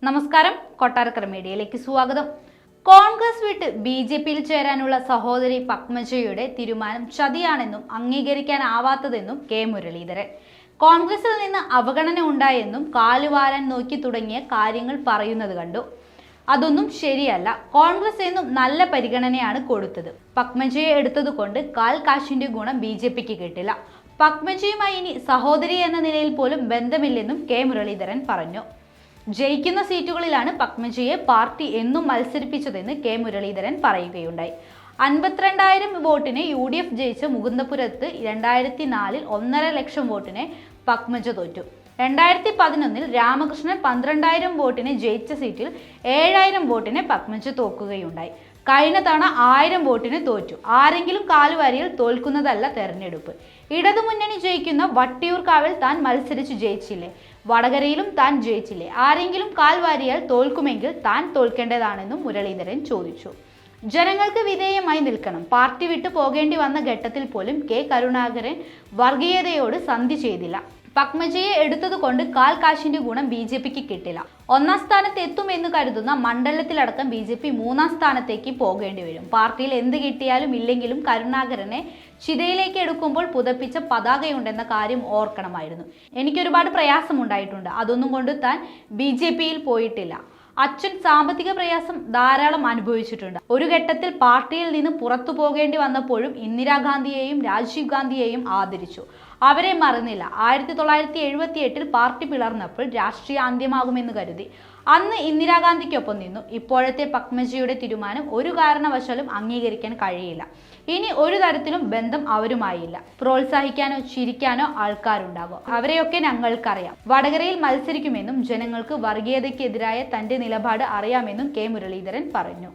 നമസ്കാരം, കൊട്ടാരക്കര മീഡിയയിലേക്ക് സ്വാഗതം. കോൺഗ്രസ് വിട്ട് ബി.ജെ.പിയിൽ ചേരാനുള്ള സഹോദരി പത്മജയുടെ തീരുമാനം ചതിയാണെന്നും അംഗീകരിക്കാനാവാത്തതെന്നും കെ മുരളീധരൻ. കോൺഗ്രസിൽ നിന്ന് അവഗണന ഉണ്ടായെന്നും കാലുവാരാൻ നോക്കി തുടങ്ങിയ കാര്യങ്ങൾ പറയുന്നത് കണ്ടു. അതൊന്നും ശരിയല്ല. കോൺഗ്രസ് എന്നും നല്ല പരിഗണനയാണ് കൊടുത്തത്. പത്മജയെ എടുത്തതുകൊണ്ട് കാൽ കാശിന്റെ ഗുണം ബി.ജെ.പിക്ക് കിട്ടില്ല. പത്മജയുമായി ഇനി സഹോദരി എന്ന നിലയിൽ പോലും ബന്ധമില്ലെന്നും കെ മുരളീധരൻ പറഞ്ഞു. ജയിക്കുന്ന സീറ്റുകളിലാണ് പത്മജയെ പാർട്ടി എന്നും മത്സരിപ്പിച്ചതെന്ന് കെ മുരളീധരൻ പറയുകയുണ്ടായി. 52,000 വോട്ടിന് UDF ജയിച്ച മുകുന്ദപുരത്ത് 2004 1.5 ലക്ഷം വോട്ടിന് പത്മജ തോറ്റു. 2011 രാമകൃഷ്ണൻ 12,000 വോട്ടിന് ജയിച്ച സീറ്റിൽ 7,000 വോട്ടിന് പത്മജ തോക്കുകയുണ്ടായി. കഴിഞ്ഞ തവണ 1000 വോട്ടിന് തോറ്റു. ആരെങ്കിലും കാലുവാരിയിൽ തോൽക്കുന്നതല്ല തെരഞ്ഞെടുപ്പ്. ഇടതുമുന്നണി ജയിക്കുന്ന വട്ടിയൂർക്കാവിൽ താൻ മത്സരിച്ച് ജയിച്ചില്ലേ? വടകരയിലും താൻ ജയിച്ചില്ലേ? ആരെങ്കിലും കാൽവാരിയാൽ തോൽക്കുമെങ്കിൽ താൻ തോൽക്കേണ്ടതാണെന്നും മുരളീധരൻ ചോദിച്ചു. ജനങ്ങൾക്ക് വിധേയമായി നിൽക്കണം. പാർട്ടി വിട്ടു പോകേണ്ടി വന്ന ഘട്ടത്തിൽ പോലും കെ കരുണാകരൻ വർഗീയതയോട് സന്ധി ചെയ്തില്ല. പത്മജയെ എടുത്തതുകൊണ്ട് കാൽ കാശിന്റെ ഗുണം ബി.ജെ.പിക്ക് കിട്ടില്ല. 1ാം സ്ഥാനത്ത് എത്തുമെന്ന് കരുതുന്ന മണ്ഡലത്തിലടക്കം ബി.ജെ.പി 3ാം സ്ഥാനത്തേക്ക് പോകേണ്ടി വരും. പാർട്ടിയിൽ എന്ത് കിട്ടിയാലും ഇല്ലെങ്കിലും കരുണാകരനെ ചിതയിലേക്ക് എടുക്കുമ്പോൾ പുതപ്പിച്ച പതാകയുണ്ടെന്ന കാര്യം ഓർക്കണമായിരുന്നു. എനിക്കൊരുപാട് പ്രയാസമുണ്ടായിട്ടുണ്ട്. അതൊന്നും കൊണ്ട് താൻ ബി.ജെ.പിയിൽ പോയിട്ടില്ല. അച്ഛൻ സാമ്പത്തിക പ്രയാസം ധാരാളം അനുഭവിച്ചിട്ടുണ്ട്. ഒരു ഘട്ടത്തിൽ പാർട്ടിയിൽ നിന്ന് പുറത്തു പോകേണ്ടി വന്നപ്പോഴും ഇന്ദിരാഗാന്ധിയെയും രാജീവ് ഗാന്ധിയെയും ആദരിച്ചു. അവരെ മറന്നില്ല. 1978 പാർട്ടി പിളർന്നപ്പോൾ രാഷ്ട്രീയ അന്ത്യമാകുമെന്ന് കരുതി അന്ന് ഇന്ദിരാഗാന്ധിക്കൊപ്പം നിന്നു. ഇപ്പോഴത്തെ പത്മജയുടെ തീരുമാനം ഒരു കാരണവശാലും അംഗീകരിക്കാൻ കഴിയില്ല. ഇനി ഒരു തരത്തിലും ബന്ധം അവരുമായില്ല. പ്രോത്സാഹിക്കാനോ ചിരിക്കാനോ ആൾക്കാരുണ്ടാകും. അവരെയൊക്കെ ഞങ്ങൾക്കറിയാം. വടകരയിൽ മത്സരിക്കുമെന്നും ജനങ്ങൾക്ക് വർഗീയതയ്ക്കെതിരായ തന്റെ നിലപാട് അറിയാമെന്നും കെ മുരളീധരൻ പറഞ്ഞു.